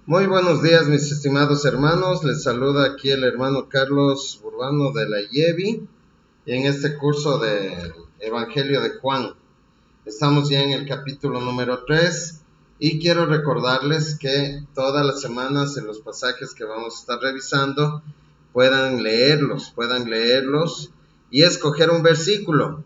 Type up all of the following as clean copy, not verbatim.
Muy buenos días, mis estimados hermanos. Les saluda aquí el hermano Carlos Urbano de la IEVI y en este curso del Evangelio de Juan. Estamos ya en el capítulo número 3 y quiero recordarles que todas las semanas en los pasajes que vamos a estar revisando puedan leerlos y escoger un versículo,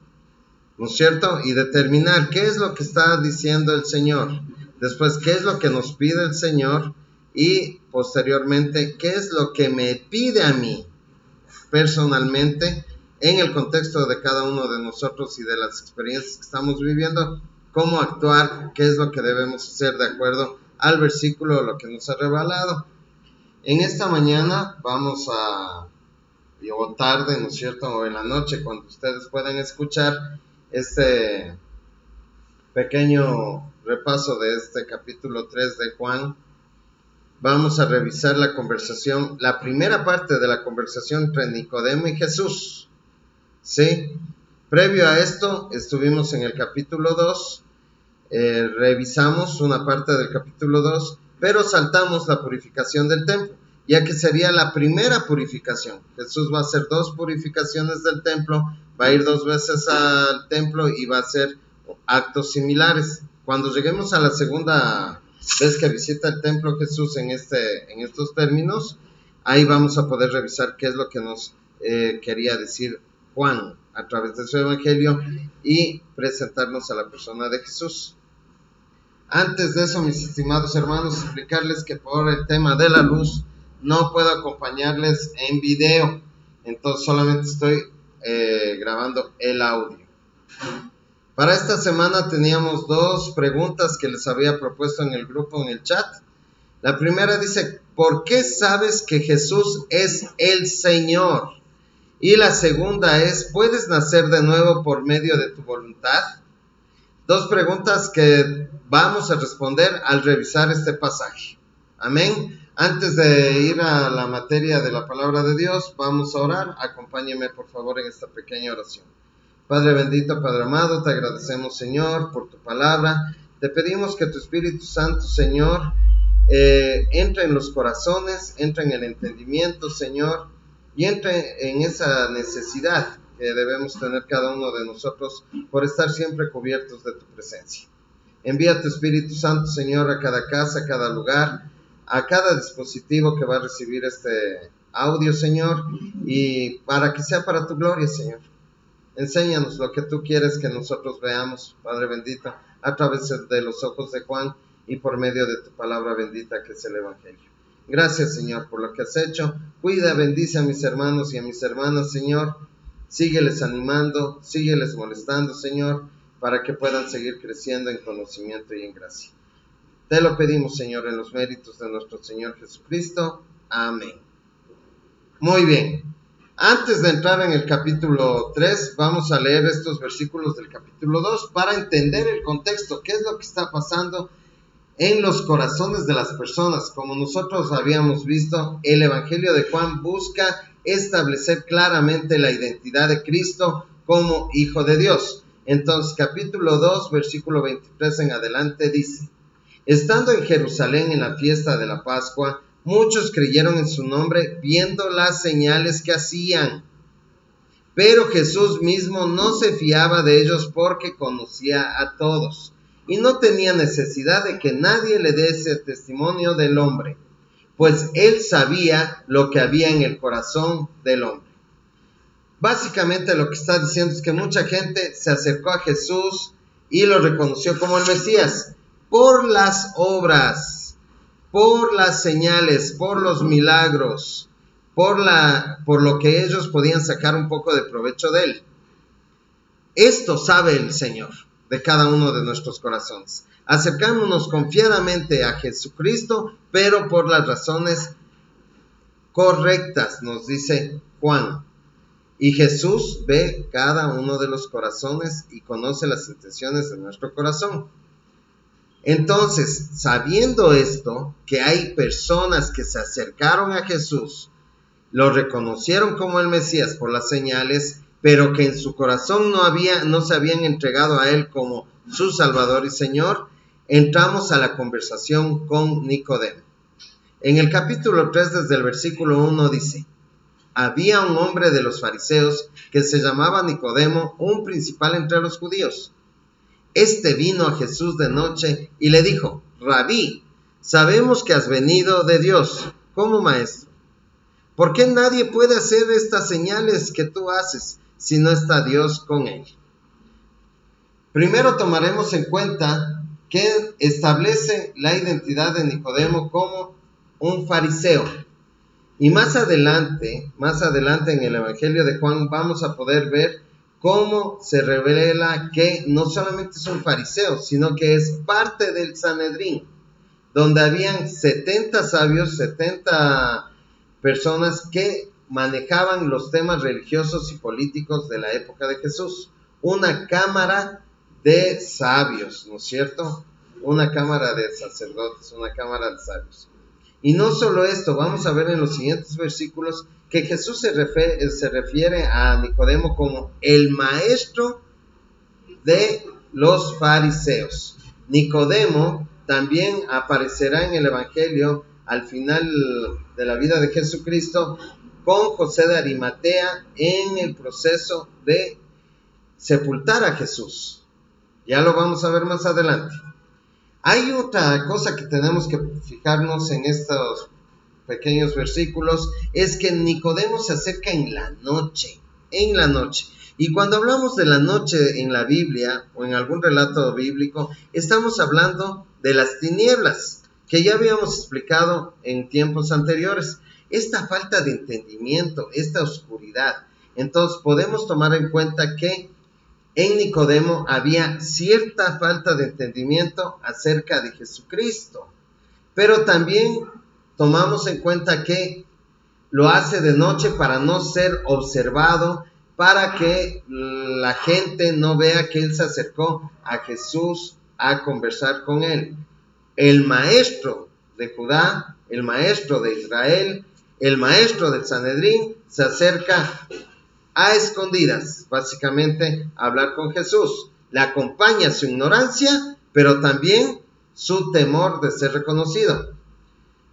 ¿no es cierto? Y determinar qué es lo que está diciendo el Señor. Después, qué es lo que nos pide el Señor. Y posteriormente, qué es lo que me pide a mí personalmente en el contexto de cada uno de nosotros y de las experiencias que estamos viviendo, cómo actuar, qué es lo que debemos hacer de acuerdo al versículo, lo que nos ha revelado. En esta mañana o tarde, ¿no es cierto?, o en la noche, cuando ustedes puedan escuchar este pequeño repaso de este capítulo 3 de Juan, vamos a revisar la primera parte de la conversación entre Nicodemo y Jesús. ¿Sí? Previo a esto, estuvimos en el capítulo 2, revisamos una parte del capítulo 2, pero saltamos la purificación del templo, ya que sería la primera purificación. Jesús va a hacer 2 purificaciones del templo, va a ir 2 veces al templo y va a hacer actos similares. Cuando lleguemos a la segunda vez que visita el templo Jesús en estos términos, ahí vamos a poder revisar qué es lo que nos quería decir Juan a través de su evangelio y presentarnos a la persona de Jesús. Antes de eso, mis estimados hermanos, explicarles que por el tema de la luz no puedo acompañarles en video, entonces solamente estoy grabando el audio. Para esta semana teníamos 2 preguntas que les había propuesto en el grupo, en el chat. La primera dice, ¿por qué sabes que Jesús es el Señor? Y la segunda es, ¿puedes nacer de nuevo por medio de tu voluntad? 2 preguntas que vamos a responder al revisar este pasaje. Amén. Antes de ir a la materia de la palabra de Dios, vamos a orar. Acompáñenme por favor en esta pequeña oración. Padre bendito, Padre amado, te agradecemos, Señor, por tu palabra. Te pedimos que tu Espíritu Santo, Señor, entre en los corazones, entre en el entendimiento, Señor, y entre en esa necesidad que debemos tener cada uno de nosotros por estar siempre cubiertos de tu presencia. Envía tu Espíritu Santo, Señor, a cada casa, a cada lugar, a cada dispositivo que va a recibir este audio, Señor, y para que sea para tu gloria, Señor. Enséñanos lo que tú quieres que nosotros veamos, Padre bendito, a través de los ojos de Juan y por medio de tu palabra bendita que es el Evangelio. Gracias, Señor, por lo que has hecho. Cuida, bendice a mis hermanos y a mis hermanas, Señor. Sígueles animando, sígueles molestando, Señor, para que puedan seguir creciendo en conocimiento y en gracia. Te lo pedimos, Señor, en los méritos de nuestro Señor Jesucristo. Amén. Muy bien. Antes de entrar en el capítulo 3, vamos a leer estos versículos del capítulo 2 para entender el contexto, qué es lo que está pasando en los corazones de las personas. Como nosotros habíamos visto, el Evangelio de Juan busca establecer claramente la identidad de Cristo como Hijo de Dios. Entonces, capítulo 2, versículo 23 en adelante dice, estando en Jerusalén en la fiesta de la Pascua, muchos creyeron en su nombre viendo las señales que hacían. Pero Jesús mismo no se fiaba de ellos porque conocía a todos y no tenía necesidad de que nadie le diese testimonio del hombre, pues él sabía lo que había en el corazón del hombre. Básicamente lo que está diciendo es que mucha gente se acercó a Jesús y lo reconoció como el Mesías por las obras, por las señales, por los milagros, por lo que ellos podían sacar un poco de provecho de él. Esto sabe el Señor de cada uno de nuestros corazones. Acercándonos confiadamente a Jesucristo, pero por las razones correctas, nos dice Juan. Y Jesús ve cada uno de los corazones y conoce las intenciones de nuestro corazón. Entonces, sabiendo esto, que hay personas que se acercaron a Jesús, lo reconocieron como el Mesías por las señales, pero que en su corazón no se habían entregado a él como su Salvador y Señor, entramos a la conversación con Nicodemo. En el capítulo 3, desde el versículo 1 dice: había un hombre de los fariseos que se llamaba Nicodemo, un principal entre los judíos. Este vino a Jesús de noche y le dijo: Rabí, sabemos que has venido de Dios como maestro. ¿Por qué nadie puede hacer estas señales que tú haces si no está Dios con él? Primero tomaremos en cuenta que establece la identidad de Nicodemo como un fariseo. Y más adelante en el Evangelio de Juan vamos a poder ver cómo se revela que no solamente es un fariseo, sino que es parte del Sanedrín, donde habían 70 sabios, 70 personas que manejaban los temas religiosos y políticos de la época de Jesús. Una cámara de sabios, ¿no es cierto? Una cámara de sacerdotes, una cámara de sabios. Y no solo esto, vamos a ver en los siguientes versículos que Jesús se refiere a Nicodemo como el maestro de los fariseos. Nicodemo también aparecerá en el Evangelio al final de la vida de Jesucristo con José de Arimatea en el proceso de sepultar a Jesús. Ya lo vamos a ver más adelante. Hay otra cosa que tenemos que fijarnos en estos pequeños versículos, es que Nicodemo se acerca en la noche. Y cuando hablamos de la noche en la Biblia o en algún relato bíblico, estamos hablando de las tinieblas, que ya habíamos explicado en tiempos anteriores. Esta falta de entendimiento, esta oscuridad. Entonces podemos tomar en cuenta que en Nicodemo había cierta falta de entendimiento acerca de Jesucristo, pero también tomamos en cuenta que lo hace de noche para no ser observado, para que la gente no vea que él se acercó a Jesús a conversar con él. El maestro de Judá, el maestro de Israel, el maestro del Sanedrín, se acerca a escondidas, básicamente, a hablar con Jesús. Le acompaña su ignorancia, pero también su temor de ser reconocido.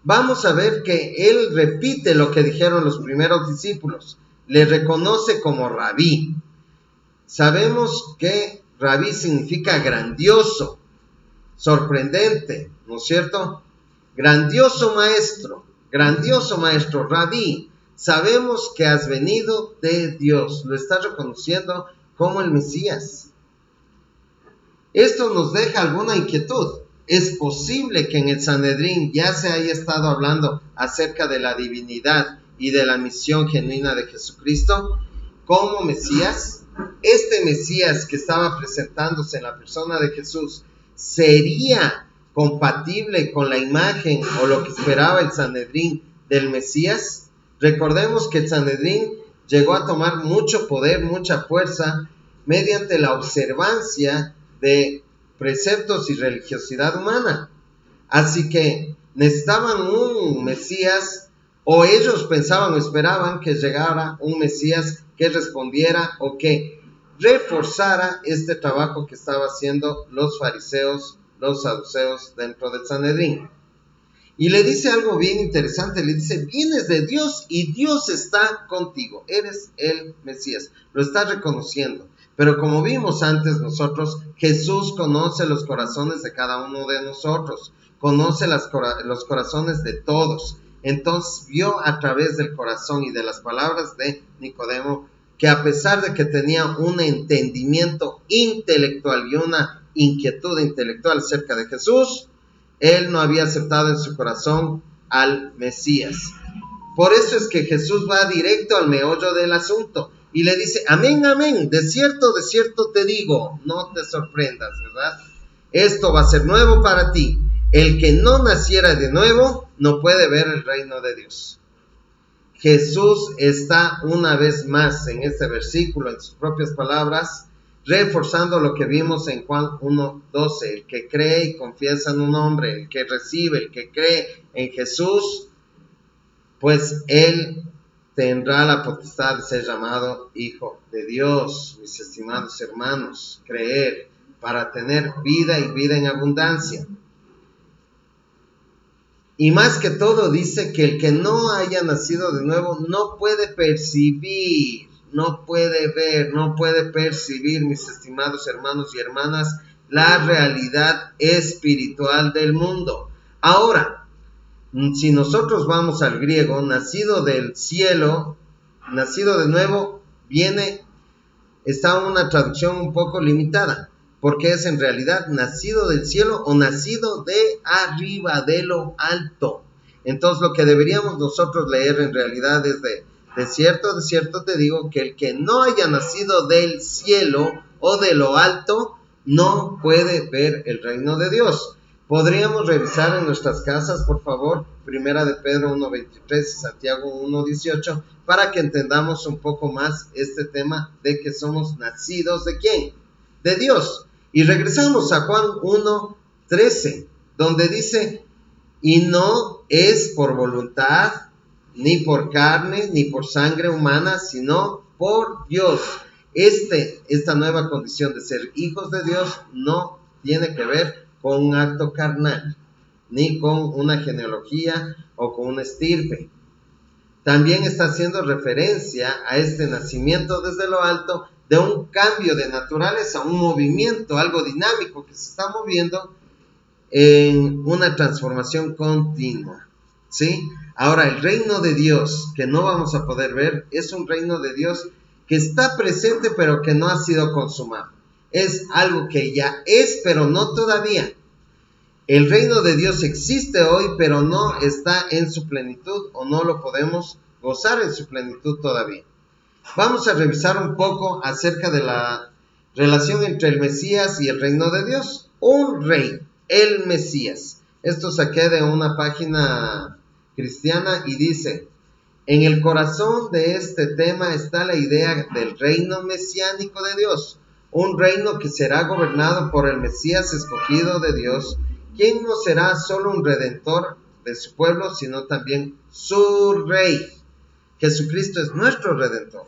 Vamos a ver que él repite lo que dijeron los primeros discípulos. Le reconoce como rabí. Sabemos que rabí significa grandioso, sorprendente, ¿no es cierto? Grandioso maestro, rabí. Sabemos que has venido de Dios. Lo está reconociendo como el Mesías. Esto nos deja alguna inquietud. ¿Es posible que en el Sanedrín ya se haya estado hablando acerca de la divinidad y de la misión genuina de Jesucristo como Mesías? Este Mesías que estaba presentándose en la persona de Jesús, ¿sería compatible con la imagen o lo que esperaba el Sanedrín del Mesías? Recordemos que el Sanedrín llegó a tomar mucho poder, mucha fuerza, mediante la observancia de preceptos y religiosidad humana. Así que necesitaban un Mesías, o ellos pensaban o esperaban que llegara un Mesías que respondiera o que reforzara este trabajo que estaban haciendo los fariseos, los saduceos dentro del Sanedrín. Y le dice algo bien interesante, le dice: vienes de Dios y Dios está contigo, eres el Mesías, lo está reconociendo. Pero como vimos antes nosotros, Jesús conoce los corazones de cada uno de nosotros, conoce los corazones de todos. Entonces vio a través del corazón y de las palabras de Nicodemo que a pesar de que tenía un entendimiento intelectual y una inquietud intelectual acerca de Jesús, él no había aceptado en su corazón al Mesías. Por eso es que Jesús va directo al meollo del asunto y le dice: amén, amén, de cierto te digo, no te sorprendas, ¿verdad? Esto va a ser nuevo para ti. El que no naciera de nuevo no puede ver el reino de Dios. Jesús está una vez más en este versículo, en sus propias palabras, reforzando lo que vimos en Juan 1:12. El que cree y confiesa en un nombre, el que recibe, el que cree en Jesús, pues él tendrá la potestad de ser llamado hijo de Dios. Mis estimados hermanos, creer para tener vida y vida en abundancia. Y más que todo dice que el que no haya nacido de nuevo no puede percibir, no puede ver, no puede percibir, mis estimados hermanos y hermanas, la realidad espiritual del mundo. Ahora, si nosotros vamos al griego, nacido del cielo, nacido de nuevo, está una traducción un poco limitada, porque es en realidad nacido del cielo o nacido de arriba, de lo alto. Entonces lo que deberíamos nosotros leer en realidad es de cierto te digo que el que no haya nacido del cielo o de lo alto no puede ver el reino de Dios. Podríamos revisar en nuestras casas, por favor, Primera de Pedro 1:23 y Santiago 1:18, para que entendamos un poco más este tema de que somos nacidos ¿de quién? De Dios. Y regresamos a Juan 1:13, donde dice, y no es por voluntad, ni por carne, ni por sangre humana, sino por Dios. Esta nueva condición de ser hijos de Dios no tiene que ver con un acto carnal, ni con una genealogía o con una estirpe. También está haciendo referencia a este nacimiento desde lo alto de un cambio de naturaleza, un movimiento, algo dinámico que se está moviendo en una transformación continua, ¿sí? Ahora, el reino de Dios, que no vamos a poder ver, es un reino de Dios que está presente pero que no ha sido consumado. Es algo que ya es, pero no todavía. El reino de Dios existe hoy, pero no está en su plenitud o no lo podemos gozar en su plenitud todavía. Vamos a revisar un poco acerca de la relación entre el Mesías y el reino de Dios. Un rey, el Mesías. Esto saqué de una página cristiana y dice, en el corazón de este tema está la idea del reino mesiánico de Dios, un reino que será gobernado por el Mesías escogido de Dios, quien no será solo un redentor de su pueblo, sino también su rey. Jesucristo es nuestro redentor.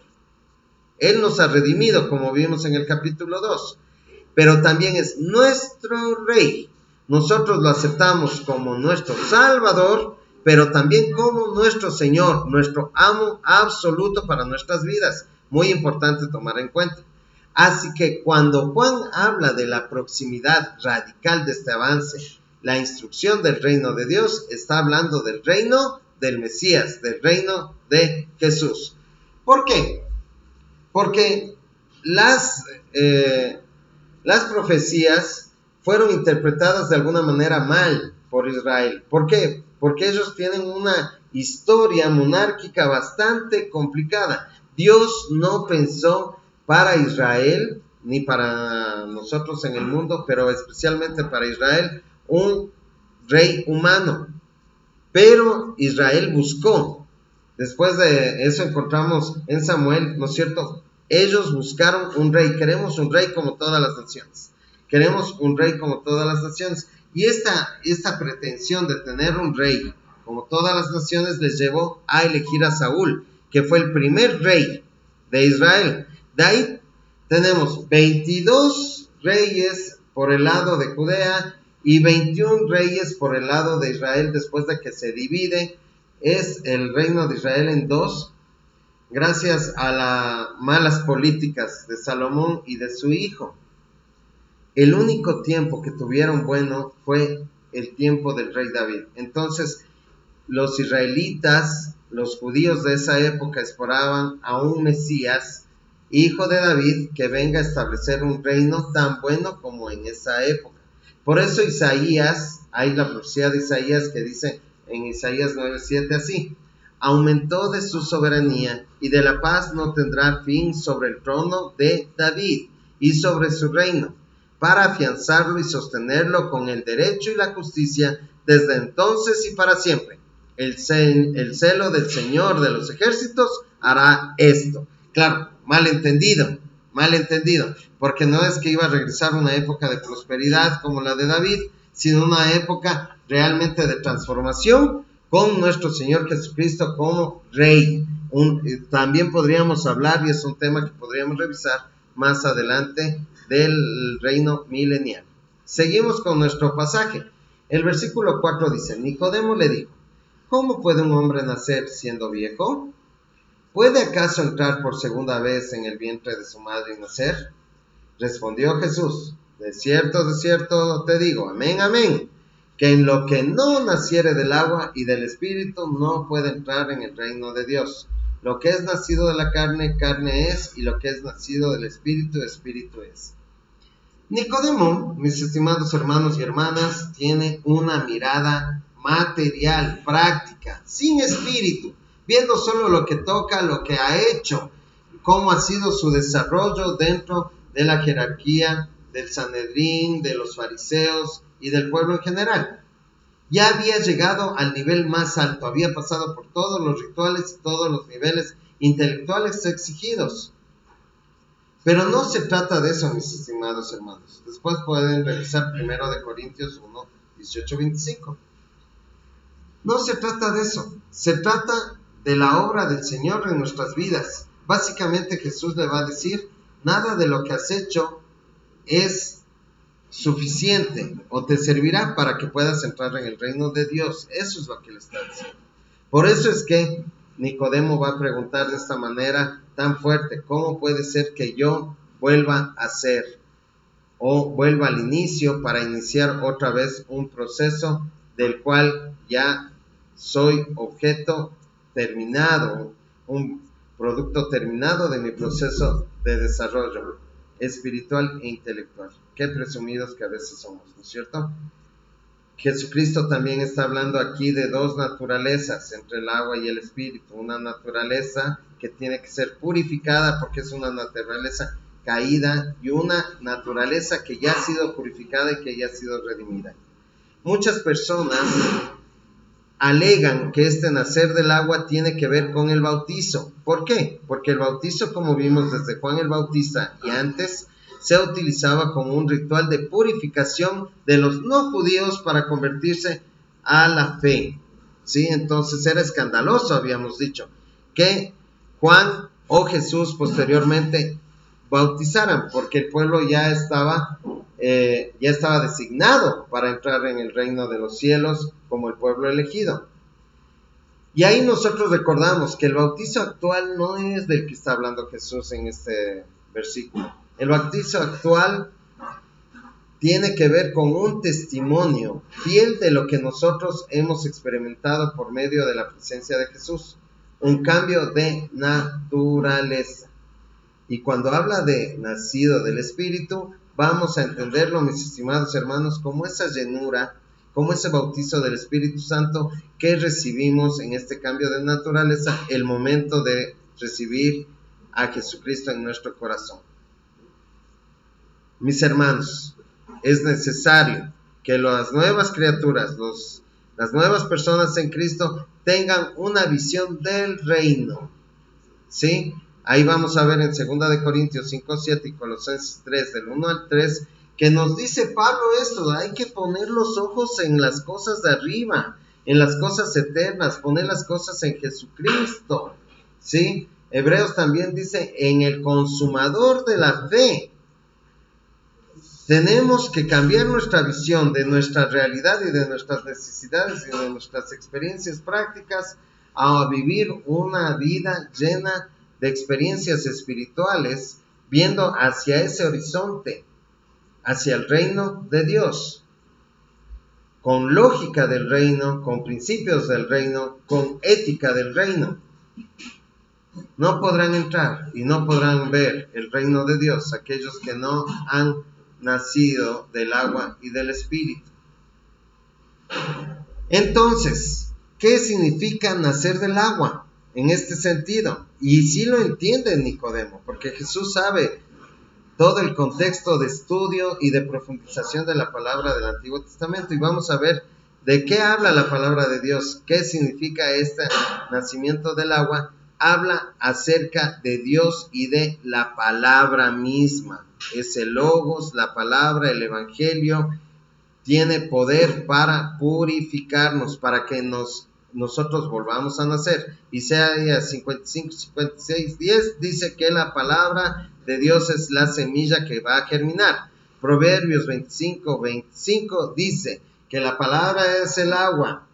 Él nos ha redimido, como vimos en el capítulo 2, pero también es nuestro rey. Nosotros lo aceptamos como nuestro Salvador, pero también como nuestro Señor, nuestro amo absoluto para nuestras vidas. Muy importante tomar en cuenta. Así que cuando Juan habla de la proximidad radical de este avance, la instrucción del reino de Dios, está hablando del reino del Mesías, del reino de Jesús. ¿Por qué? Porque las profecías fueron interpretadas de alguna manera mal por Israel. ¿Por qué? Porque ellos tienen una historia monárquica bastante complicada. Dios no pensó para Israel, ni para nosotros en el mundo, pero especialmente para Israel, un rey humano. Pero Israel buscó. Después de eso encontramos en Samuel, ¿no es cierto? Ellos buscaron un rey. Queremos un rey como todas las naciones. Queremos un rey como todas las naciones. Y esta pretensión de tener un rey como todas las naciones les llevó a elegir a Saúl, que fue el primer rey de Israel. De ahí tenemos 22 reyes por el lado de Judea y 21 reyes por el lado de Israel después de que se divide. Es el reino de Israel en dos, gracias a las malas políticas de Salomón y de su hijo. El único tiempo que tuvieron bueno fue el tiempo del rey David. Entonces, los israelitas, los judíos de esa época, esperaban a un Mesías, hijo de David, que venga a establecer un reino tan bueno como en esa época. Por eso Isaías, hay la profecía de Isaías que dice en Isaías 9:7 así: aumentó de su soberanía y de la paz no tendrá fin sobre el trono de David y sobre su reino, para afianzarlo y sostenerlo con el derecho y la justicia desde entonces y para siempre. El celo del Señor de los ejércitos hará esto. Claro, malentendido, porque no es que iba a regresar una época de prosperidad como la de David, sino una época realmente de transformación con nuestro Señor Jesucristo como Rey. También podríamos hablar, y es un tema que podríamos revisar más adelante, del reino milenial. Seguimos con nuestro pasaje. El versículo 4 dice, Nicodemo le dijo, ¿cómo puede un hombre nacer siendo viejo? ¿Puede acaso entrar por segunda vez en el vientre de su madre y nacer? Respondió Jesús, de cierto te digo, amén, amén, que en lo que no naciere del agua y del espíritu no puede entrar en el reino de Dios. Lo que es nacido de la carne, carne es, y lo que es nacido del espíritu, espíritu es. Nicodemo, mis estimados hermanos y hermanas, tiene una mirada material, práctica, sin espíritu, viendo solo lo que toca, lo que ha hecho, cómo ha sido su desarrollo dentro de la jerarquía del Sanedrín, de los fariseos y del pueblo en general. Ya había llegado al nivel más alto, había pasado por todos los rituales y todos los niveles intelectuales exigidos. Pero no se trata de eso, mis estimados hermanos. Después pueden revisar 1 de Corintios 1, 18, 25. No se trata de eso. Se trata de la obra del Señor en nuestras vidas. Básicamente Jesús le va a decir, nada de lo que has hecho es suficiente o te servirá para que puedas entrar en el reino de Dios. Eso es lo que le está diciendo. Por eso es que Nicodemo va a preguntar de esta manera tan fuerte, ¿cómo puede ser que yo vuelva a ser o vuelva al inicio para iniciar otra vez un proceso del cual ya soy objeto terminado, un producto terminado de mi proceso de desarrollo espiritual e intelectual? Qué presumidos que a veces somos, ¿no es cierto? Jesucristo también está hablando aquí de dos naturalezas entre el agua y el espíritu. Una naturaleza que tiene que ser purificada porque es una naturaleza caída y una naturaleza que ya ha sido purificada y que ya ha sido redimida. Muchas personas alegan que este nacer del agua tiene que ver con el bautizo. ¿Por qué? Porque el bautizo, como vimos desde Juan el Bautista y antes, se utilizaba como un ritual de purificación de los no judíos para convertirse a la fe. ¿Sí? Entonces era escandaloso, habíamos dicho, que Juan o Jesús posteriormente bautizaran, porque el pueblo ya estaba designado para entrar en el reino de los cielos como el pueblo elegido. Y ahí nosotros recordamos que el bautizo actual no es del que está hablando Jesús en este versículo. El bautizo actual tiene que ver con un testimonio fiel de lo que nosotros hemos experimentado por medio de la presencia de Jesús, un cambio de naturaleza. Y cuando habla de nacido del Espíritu, vamos a entenderlo, mis estimados hermanos, como esa llenura, como ese bautizo del Espíritu Santo que recibimos en este cambio de naturaleza, el momento de recibir a Jesucristo en nuestro corazón. Mis hermanos, es necesario que las nuevas criaturas, las nuevas personas en Cristo tengan una visión del reino. ¿Sí? Ahí vamos a ver en 2 de Corintios 5, 7 y Colosenses 3, del 1 al 3, que nos dice Pablo esto: hay que poner los ojos en las cosas de arriba, en las cosas eternas, poner las cosas en Jesucristo. ¿Sí? Hebreos también dice, en el consumador de la fe. Tenemos que cambiar nuestra visión de nuestra realidad y de nuestras necesidades y de nuestras experiencias prácticas a vivir una vida llena de experiencias espirituales, viendo hacia ese horizonte, hacia el reino de Dios, con lógica del reino, con principios del reino, con ética del reino. No podrán entrar y no podrán ver el reino de Dios aquellos que no han nacido del agua y del espíritu. Entonces, ¿qué significa nacer del agua en este sentido? Y sí lo entiende Nicodemo, porque Jesús sabe todo el contexto de estudio y de profundización de la palabra del Antiguo Testamento, y vamos a ver de qué habla la palabra de Dios, qué significa este nacimiento del agua. Habla acerca de Dios y de la palabra misma. Es el Logos, la palabra, el Evangelio, tiene poder para purificarnos, para que nosotros volvamos a nacer. Isaías 55, 56, 10 dice que la palabra de Dios es la semilla que va a germinar. Proverbios 25, 25 dice que la palabra es el agua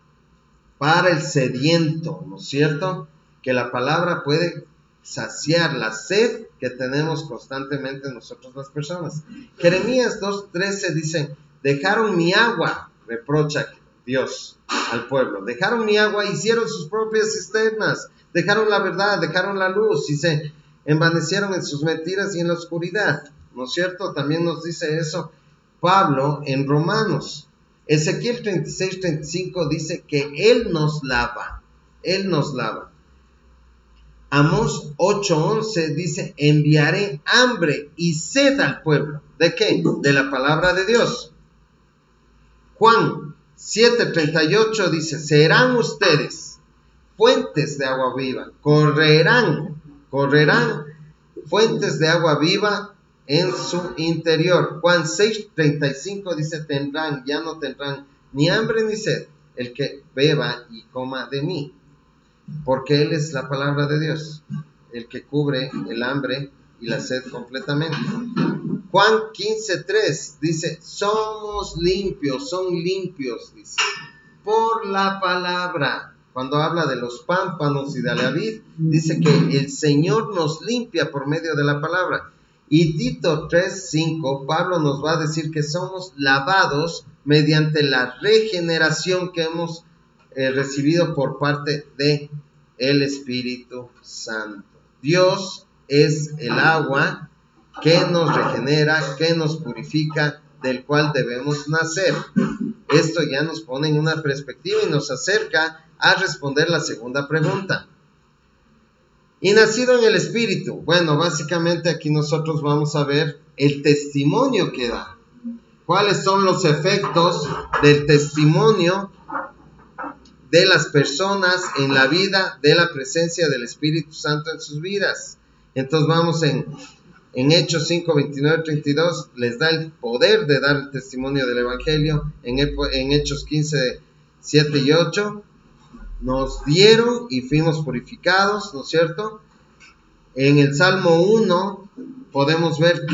para el sediento, ¿no es cierto? Que la palabra puede saciar la sed que tenemos constantemente nosotros las personas. Jeremías 2:13 dice, dejaron mi agua, reprocha Dios al pueblo, dejaron mi agua, hicieron sus propias cisternas, dejaron la verdad, dejaron la luz y se envanecieron en sus mentiras y en la oscuridad, ¿no es cierto? También nos dice eso Pablo en Romanos. Ezequiel 36:35 dice que Él nos lava, Él nos lava. Amós 8:11 dice, enviaré hambre y sed al pueblo. ¿De qué? De la palabra de Dios. Juan 7:38 dice, serán ustedes fuentes de agua viva, correrán fuentes de agua viva en su interior. Juan 6:35 dice, ya no tendrán ni hambre ni sed el que beba y coma de mí, porque Él es la palabra de Dios, el que cubre el hambre y la sed completamente. Juan 15:3 dice, son limpios, dice, por la palabra. Cuando habla de los pámpanos y de la vid, dice que el Señor nos limpia por medio de la palabra. Y Tito 3:5, Pablo nos va a decir que somos lavados mediante la regeneración que hemos recibido por parte de el Espíritu Santo. Dios es el agua que nos regenera, que nos purifica, del cual debemos nacer. Esto ya nos pone en una perspectiva y nos acerca a responder la segunda pregunta. Y nacido en el Espíritu. Bueno, básicamente aquí nosotros vamos a ver el testimonio que da. ¿Cuáles son los efectos del testimonio de las personas en la vida de la presencia del Espíritu Santo en sus vidas? Entonces vamos en Hechos 5, 29, 32, les da el poder de dar el testimonio del Evangelio. En Hechos 15, 7 y 8, nos dieron y fuimos purificados, ¿no es cierto? En el Salmo 1 podemos ver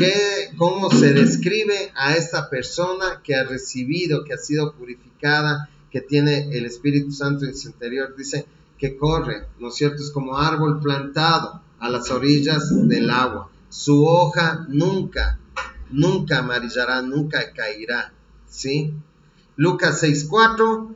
cómo se describe a esta persona que ha recibido, que ha sido purificada, que tiene el Espíritu Santo en su interior. Dice que corre, ¿no es cierto? Es como árbol plantado a las orillas del agua. Su hoja nunca amarillará, nunca caerá, ¿sí? Lucas 6:4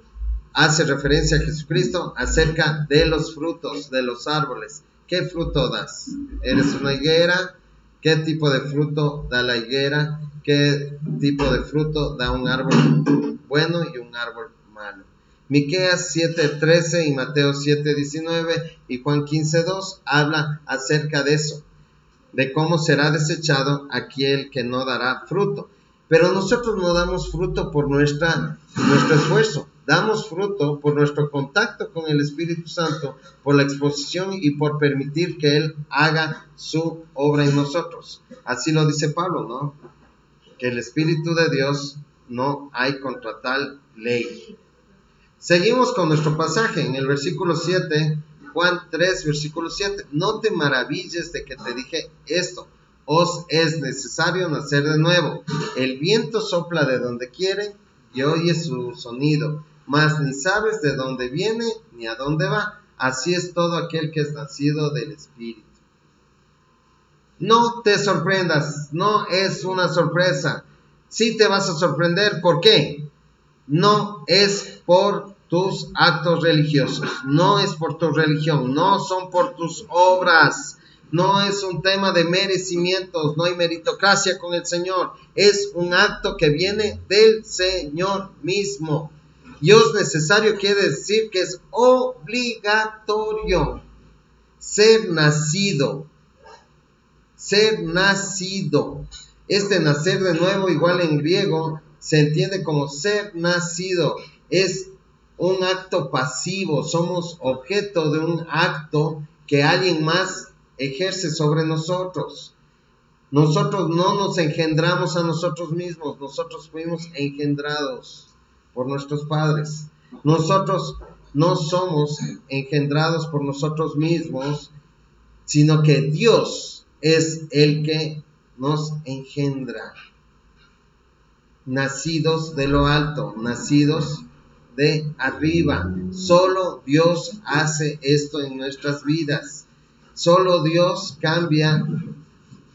hace referencia a Jesucristo acerca de los frutos de los árboles. ¿Qué fruto das? ¿Eres una higuera? ¿Qué tipo de fruto da la higuera? ¿Qué tipo de fruto da un árbol bueno y un árbol malo? Miqueas 7:13 y Mateo 7:19 y Juan 15:2 habla acerca de eso, de cómo será desechado aquel que no dará fruto. Pero nosotros no damos fruto por nuestro esfuerzo, damos fruto por nuestro contacto con el Espíritu Santo, por la exposición y por permitir que Él haga su obra en nosotros. Así lo dice Pablo, ¿no? Que el Espíritu de Dios no hay contra tal ley. Seguimos con nuestro pasaje en el versículo 7, Juan 3, versículo 7. No te maravilles de que te dije esto, os es necesario nacer de nuevo. El viento sopla de donde quiere y oyes su sonido, mas ni sabes de dónde viene ni a dónde va. Así es todo aquel que es nacido del Espíritu. No te sorprendas, no es una sorpresa. Sí te vas a sorprender, ¿por qué? No es por tus actos religiosos, no es por tu religión, no son por tus obras, no es un tema de merecimientos, no hay meritocracia con el Señor, es un acto que viene del Señor mismo. Dios necesario quiere decir que es obligatorio ser nacido. Este nacer de nuevo, igual en griego, se entiende como ser nacido. Es un acto pasivo, somos objeto de un acto que alguien más ejerce sobre nosotros. Nosotros no nos engendramos a nosotros mismos, nosotros fuimos engendrados por nuestros padres. Nosotros no somos engendrados por nosotros mismos, sino que Dios es el que nos engendra. nacidos de lo alto, nacidos de arriba. Solo Dios hace esto en nuestras vidas. Solo Dios cambia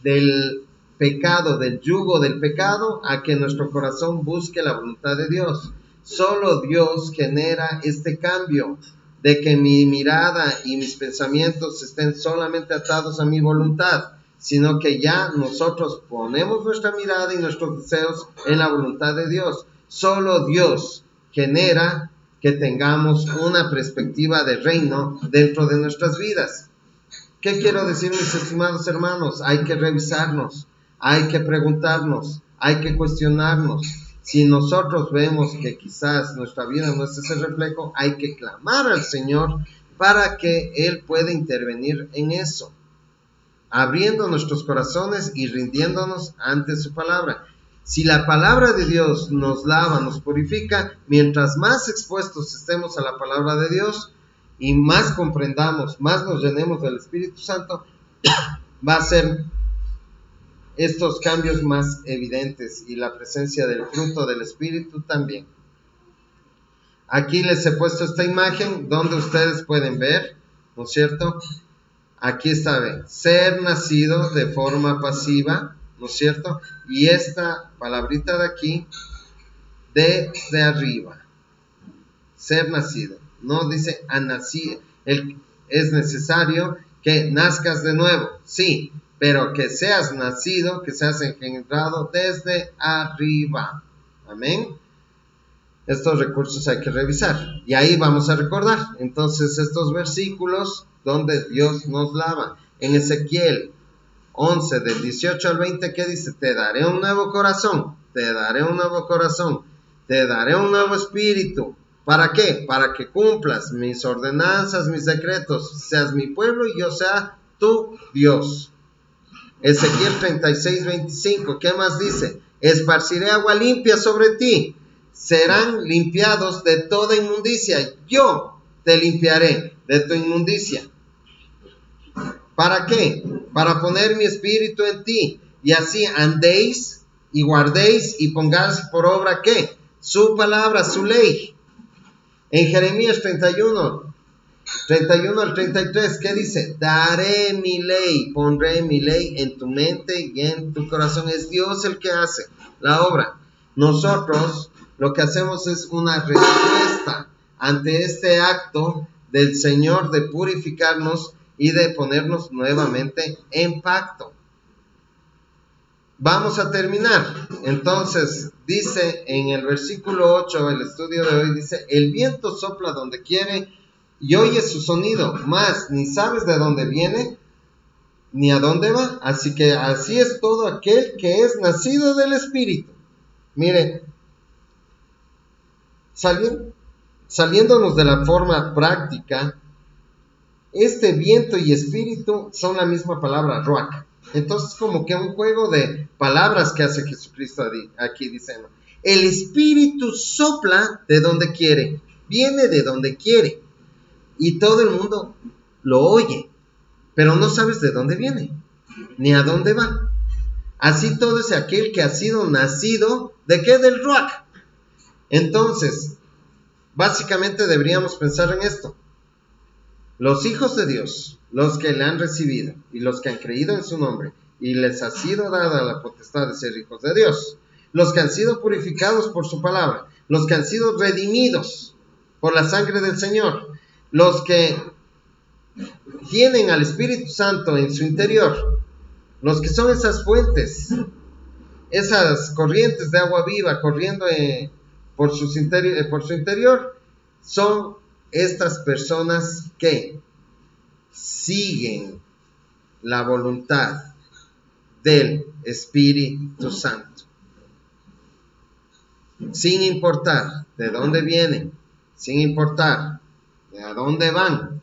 del pecado, del yugo del pecado, a que nuestro corazón busque la voluntad de Dios. Solo Dios genera este cambio, de que mi mirada y mis pensamientos estén solamente atados a mi voluntad, sino que ya nosotros ponemos nuestra mirada y nuestros deseos en la voluntad de Dios. Solo Dios genera que tengamos una perspectiva de reino dentro de nuestras vidas. ¿Qué quiero decir, mis estimados hermanos? Hay que revisarnos, hay que preguntarnos, hay que cuestionarnos. Si nosotros vemos que quizás nuestra vida no es ese reflejo, hay que clamar al Señor para que Él pueda intervenir en eso, abriendo nuestros corazones y rindiéndonos ante su palabra. Si la palabra de Dios nos lava, nos purifica, mientras más expuestos estemos a la palabra de Dios y más comprendamos, más nos llenemos del Espíritu Santo, va a ser estos cambios más evidentes, y la presencia del fruto del Espíritu también. Aquí les he puesto esta imagen donde ustedes pueden ver, ¿no es cierto? Aquí está, ven, ser nacido de forma pasiva, ¿no es cierto? Y esta palabrita de aquí, desde arriba, ser nacido. No dice a nacer, es necesario que nazcas de nuevo, sí, pero que seas nacido, que seas engendrado desde arriba. Amén. Estos recursos hay que revisar, y ahí vamos a recordar entonces estos versículos donde Dios nos lava. En Ezequiel 11, del 18 al 20, ¿qué dice? Te daré un nuevo corazón, te daré un nuevo corazón, te daré un nuevo espíritu. ¿Para qué? Para que cumplas mis ordenanzas, mis decretos, seas mi pueblo y yo sea tu Dios. Ezequiel 36, 25, ¿qué más dice? Esparciré agua limpia sobre ti, serán limpiados de toda inmundicia, yo te limpiaré de tu inmundicia. ¿Para qué? Para poner mi espíritu en ti, y así andéis y guardéis y pongáis por obra, ¿qué? Su palabra, su ley. En Jeremías 31 al 33, ¿qué dice? Daré mi ley, pondré mi ley en tu mente y en tu corazón. Es Dios el que hace la obra. Nosotros lo que hacemos es una respuesta ante este acto del Señor de purificarnos y de ponernos nuevamente en pacto. Vamos a terminar. Entonces, dice en el versículo 8, el estudio de hoy, dice, el viento sopla donde quiere y oyes su sonido, mas ni sabes de dónde viene ni a dónde va. Así que así es todo aquel que es nacido del Espíritu. Mire, saliéndonos de la forma práctica, este viento y espíritu son la misma palabra, ruach. Entonces, como que un juego de palabras que hace Jesucristo aquí, dice, ¿no? El Espíritu sopla de donde quiere, viene de donde quiere, y todo el mundo lo oye, pero no sabes de dónde viene, ni a dónde va. Así todo es aquel que ha sido nacido, ¿de qué? Del ruach. Entonces, básicamente deberíamos pensar en esto. Los hijos de Dios, los que le han recibido y los que han creído en su nombre, y les ha sido dada la potestad de ser hijos de Dios, los que han sido purificados por su palabra, los que han sido redimidos por la sangre del Señor, los que tienen al Espíritu Santo en su interior, los que son esas fuentes, esas corrientes de agua viva corriendo por su interior, son estas personas que siguen la voluntad del Espíritu Santo, sin importar de dónde vienen, sin importar de a dónde van,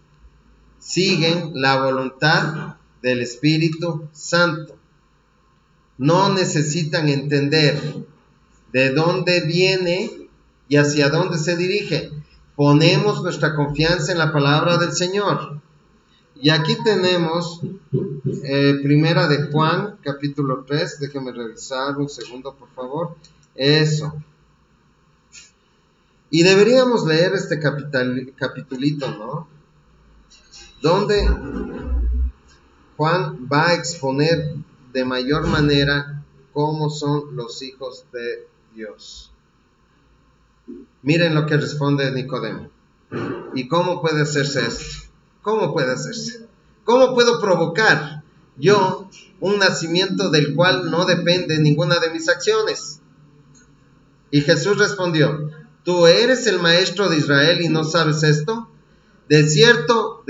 siguen la voluntad del Espíritu Santo. No necesitan entender de dónde viene y hacia dónde se dirige. Ponemos nuestra confianza en la palabra del Señor. Y aquí tenemos primera de Juan, capítulo 3. Déjenme revisar un segundo, por favor. Eso. Y deberíamos leer este capitulito, ¿no? Donde Juan va a exponer de mayor manera cómo son los hijos de Dios. Miren lo que responde Nicodemo. ¿Y cómo puede hacerse esto? ¿Cómo puede hacerse? ¿Cómo puedo provocar yo un nacimiento del cual no depende ninguna de mis acciones? Y Jesús respondió: ¿tú eres el maestro de Israel y no sabes esto? De cierto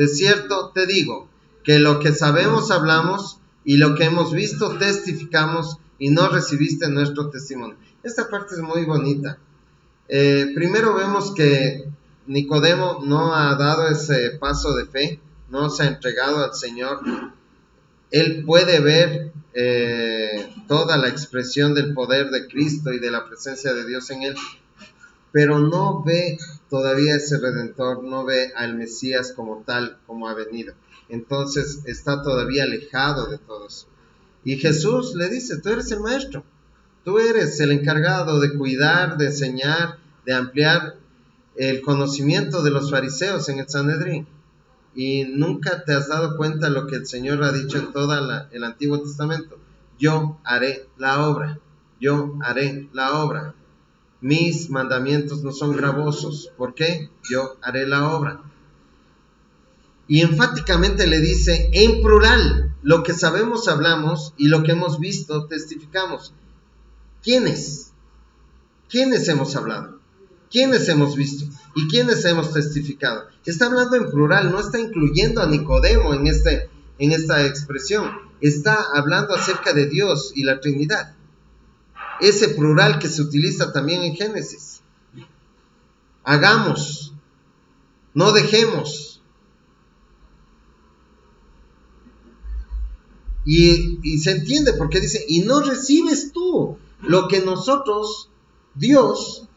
te digo, que lo que sabemos hablamos y lo que hemos visto testificamos y no recibiste nuestro testimonio. Esta parte es muy bonita. Primero vemos que Nicodemo no ha dado ese paso de fe, no se ha entregado al Señor. Él puede ver toda la expresión del poder de Cristo y de la presencia de Dios en él, pero no ve todavía ese Redentor, no ve al Mesías como tal, como ha venido. Entonces está todavía alejado de todo eso. Y Jesús le dice: tú eres el maestro, tú eres el encargado de cuidar, de enseñar, de ampliar el conocimiento de los fariseos en el Sanedrín. Y nunca te has dado cuenta de lo que el Señor ha dicho en todo el Antiguo Testamento: yo haré la obra, yo haré la obra. Mis mandamientos no son gravosos. ¿Por qué? Yo haré la obra. Y enfáticamente le dice en plural: lo que sabemos hablamos y lo que hemos visto testificamos. ¿Quiénes? ¿Quiénes hemos hablado? ¿Quiénes hemos visto? ¿Y quiénes hemos testificado? Está hablando en plural, no está incluyendo a Nicodemo en esta expresión. Está hablando acerca de Dios y la Trinidad. Ese plural que se utiliza también en Génesis. Hagamos, no dejemos. Y se entiende porque dice: y no recibes tú lo que nosotros, Dios,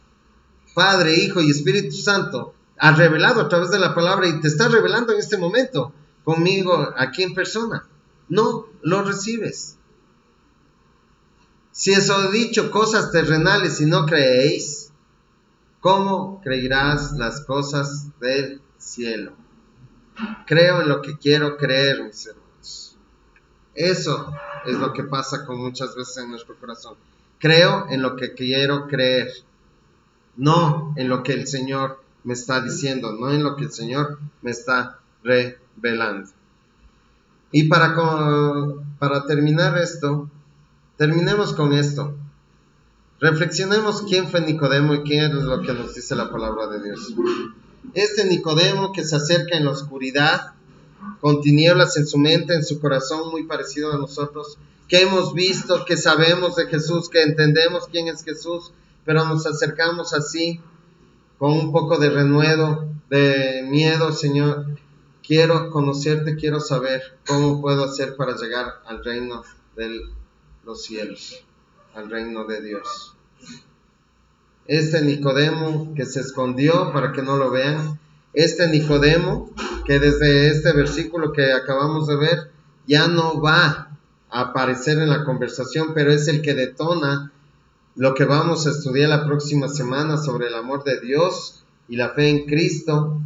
Padre, Hijo y Espíritu Santo, ha revelado a través de la palabra y te está revelando en este momento conmigo aquí en persona. No lo recibes. Si os he dicho cosas terrenales y no creéis, ¿cómo creerás las cosas del cielo? Creo en lo que quiero creer, mis hermanos. Eso es lo que pasa con muchas veces en nuestro corazón. Creo en lo que quiero creer, no en lo que el Señor me está diciendo, no en lo que el Señor me está revelando. Y para terminar esto, terminemos con esto. Reflexionemos quién fue Nicodemo y qué es lo que nos dice la palabra de Dios. Este Nicodemo que se acerca en la oscuridad, con tinieblas en su mente, en su corazón, muy parecido a nosotros, que hemos visto, que sabemos de Jesús, que entendemos quién es Jesús, pero nos acercamos así, con un poco de renuedo, de miedo. Señor, quiero conocerte, quiero saber cómo puedo hacer para llegar al reino de los cielos, al reino de Dios. Este Nicodemo que se escondió para que no lo vean, este Nicodemo que desde este versículo que acabamos de ver ya no va a aparecer en la conversación, pero es el que detona lo que vamos a estudiar la próxima semana sobre el amor de Dios y la fe en Cristo.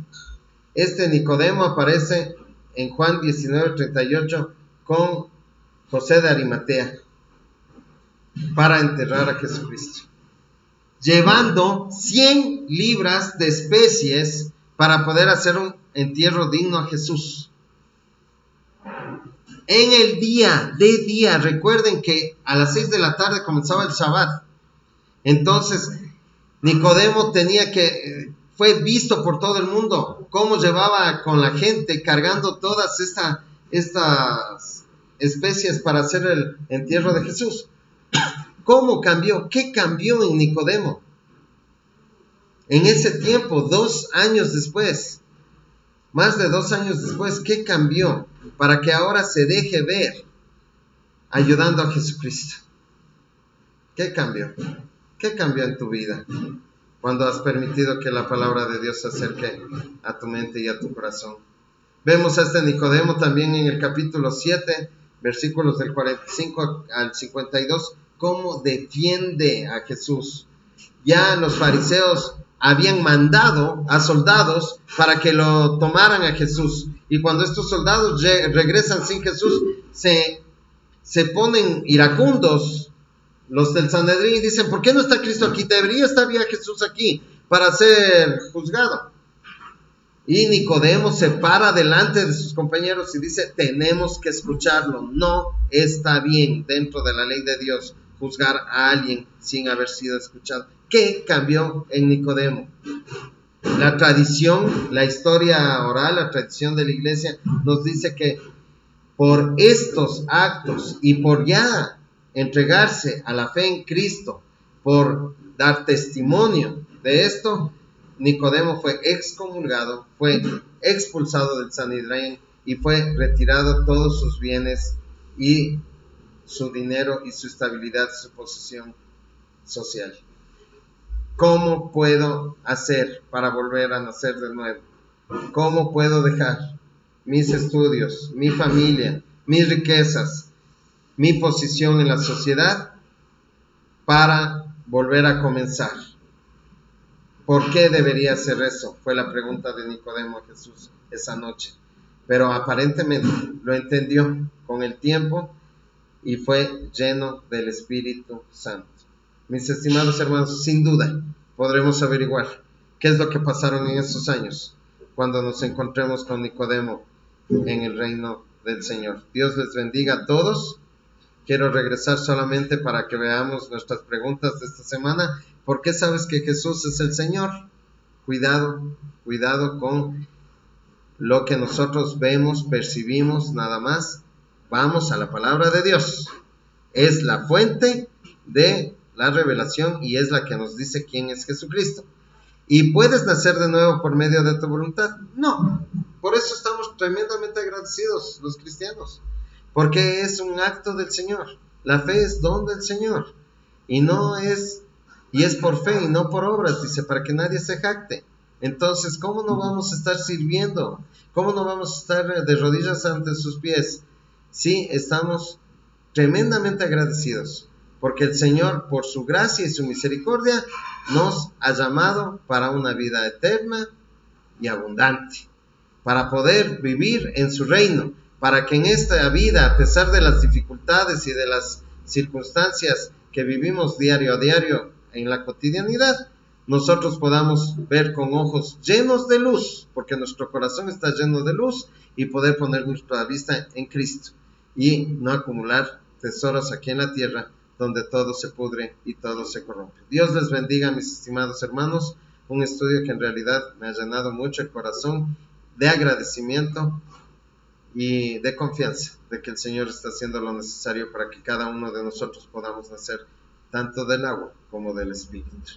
Este Nicodemo aparece en Juan 19:38 con José de Arimatea para enterrar a Jesucristo, llevando 100 libras de especies para poder hacer un entierro digno a Jesús. En el día, recuerden que a las 6 de la tarde comenzaba el Shabbat. Entonces, Nicodemo fue visto por todo el mundo, cómo llevaba con la gente cargando todas estas especies para hacer el entierro de Jesús. ¿Cómo cambió? ¿Qué cambió en Nicodemo? En ese tiempo, 2 años después, más de 2 años después, ¿qué cambió? Para que ahora se deje ver ayudando a Jesucristo. ¿Qué cambió? ¿Qué cambió en tu vida cuando has permitido que la palabra de Dios se acerque a tu mente y a tu corazón? Vemos a este Nicodemo también en el capítulo 7, versículos del 45 al 52, cómo defiende a Jesús. Ya los fariseos habían mandado a soldados para que lo tomaran a Jesús. Y cuando estos soldados regresan sin Jesús, se ponen iracundos los del Sanedrín y dicen: ¿por qué no está Cristo aquí? Debería estar ya Jesús aquí para ser juzgado. Y Nicodemo se para delante de sus compañeros y dice: tenemos que escucharlo. No está bien dentro de la ley de Dios juzgar a alguien sin haber sido escuchado. ¿Qué cambió en Nicodemo? La tradición, la historia oral, la tradición de la iglesia nos dice que por estos actos y por ya entregarse a la fe en Cristo, por dar testimonio de esto, Nicodemo fue excomulgado, fue expulsado del Sanedrín y fue retirado todos sus bienes y su dinero y su estabilidad, su posición social. ¿Cómo puedo hacer para volver a nacer de nuevo? ¿Cómo puedo dejar mis estudios, mi familia, mis riquezas, mi posición en la sociedad para volver a comenzar? ¿Por qué debería hacer eso? Fue la pregunta de Nicodemo a Jesús esa noche. Pero aparentemente lo entendió con el tiempo y fue lleno del Espíritu Santo. Mis estimados hermanos, sin duda podremos averiguar qué es lo que pasaron en esos años cuando nos encontremos con Nicodemo en el reino del Señor. Dios les bendiga a todos. Quiero regresar solamente para que veamos nuestras preguntas de esta semana. ¿Por qué sabes que Jesús es el Señor? Cuidado con lo que nosotros vemos, percibimos, nada más. Vamos a la palabra de Dios. Es la fuente de la revelación y es la que nos dice quién es Jesucristo. ¿Y puedes nacer de nuevo por medio de tu voluntad? No. Por eso estamos tremendamente agradecidos los cristianos, porque es un acto del Señor. La fe es don del Señor y es por fe y no por obras, dice, para que nadie se jacte. Entonces, ¿cómo no vamos a estar sirviendo? ¿Cómo no vamos a estar de rodillas ante sus pies? Sí, estamos tremendamente agradecidos, porque el Señor, por su gracia y su misericordia, nos ha llamado para una vida eterna y abundante, para poder vivir en su reino, para que en esta vida, a pesar de las dificultades y de las circunstancias que vivimos diario a diario en la cotidianidad, nosotros podamos ver con ojos llenos de luz, porque nuestro corazón está lleno de luz, y poder poner nuestra vista en Cristo y no acumular tesoros aquí en la tierra donde todo se pudre y todo se corrompe. Dios les bendiga, mis estimados hermanos. Un estudio que en realidad me ha llenado mucho el corazón de agradecimiento y de confianza de que el Señor está haciendo lo necesario para que cada uno de nosotros podamos nacer tanto del agua como del Espíritu.